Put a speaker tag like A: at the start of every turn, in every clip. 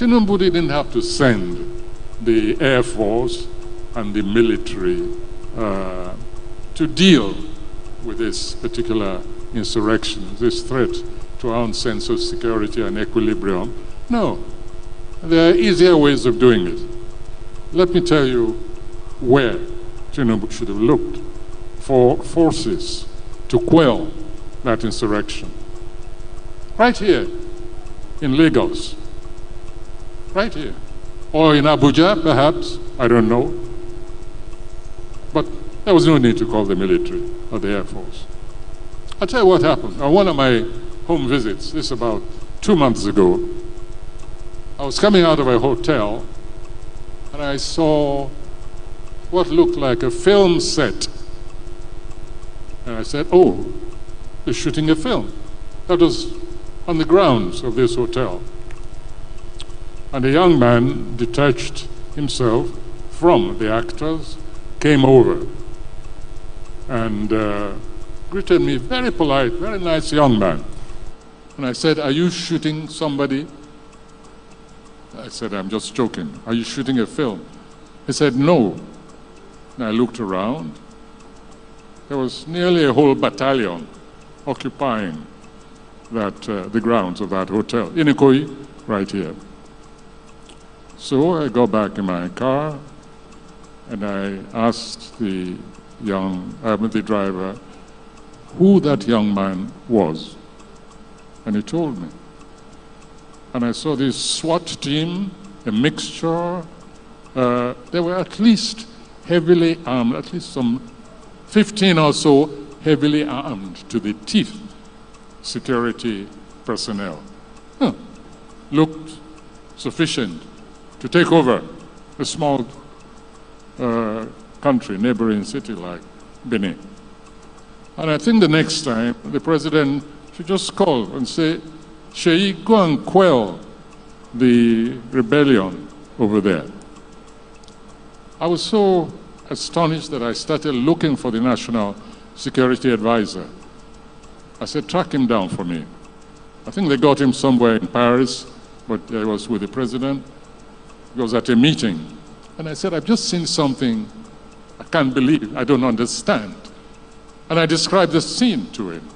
A: Tinubu didn't have to send the Air Force and the military to deal with this particular insurrection, this threat to our own sense of security and equilibrium. No, there are easier ways of doing it. Let me tell you where Tinubu should have looked for forces to quell that insurrection. Right here in Lagos, right here, or in Abuja, perhaps, I don't know. But there was no need to call the military or the Air Force. I'll tell you what happened. On one of my home visits, this about 2 months ago, I was coming out of a hotel and I saw what looked like a film set. And I said, oh, they're shooting a film. That was on the grounds of this hotel. And a young man detached himself from the actors, came over and greeted me, very polite, very nice young man. And I said, are you shooting somebody? I said, I'm just joking. Are you shooting a film? He said, no. And I looked around. There was nearly a whole battalion occupying that, the grounds of that hotel, in Ikoyi, right here. So I got back in my car and I asked the driver who that young man was. And he told me. And I saw this SWAT team, a mixture. There were at least heavily armed, at least some 15 or so heavily armed to the teeth security personnel. Looked sufficient to take over a small country, neighboring city like Benin. And I think the next time, the president should just call and say, Sheyi, go and quell the rebellion over there. I was so astonished that I started looking for the National Security Advisor. I said, track him down for me. I think they got him somewhere in Paris, but I was with the president. He was at a meeting. And I said, I've just seen something I can't believe, I don't understand. And I described the scene to him.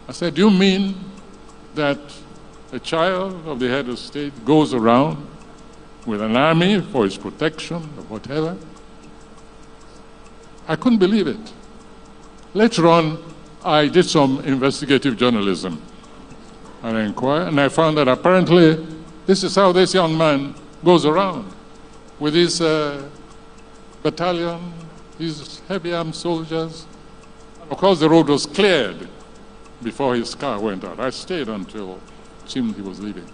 A: I said, do you mean that a child of the head of state goes around with an army for his protection or whatever? I couldn't believe it. Later on, I did some investigative journalism. And I inquired, and I found that apparently this is how this young man goes around with his battalion, his heavy armed soldiers. Of course, the road was cleared before his car went out. I stayed until it seemed he was leaving.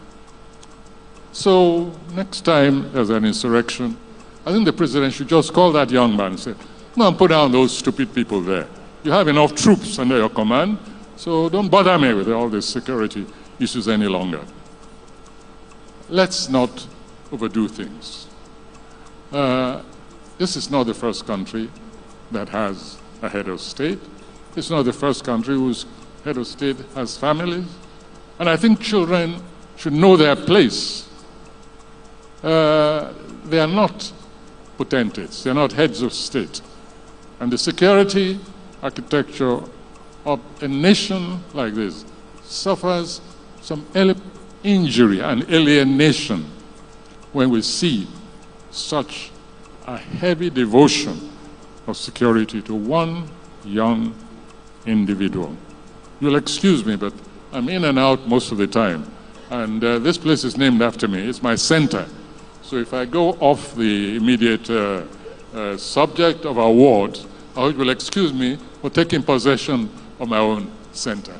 A: So next time there's an insurrection, I think the president should just call that young man and say, go and put down those stupid people there. You have enough troops under your command, so don't bother me with all these security issues any longer. Let's not overdo things. This is not the first country that has a head of state. It's not the first country whose head of state has families. And I think children should know their place. They are not potentates. They are not heads of state. And the security architecture of a nation like this suffers some injury and alienation when we see such a heavy devotion of security to one young individual. You'll excuse me, but I'm in and out most of the time. And this place is named after me. It's my center. So if I go off the immediate subject of our ward, I hope you'll excuse me for taking possession of my own center.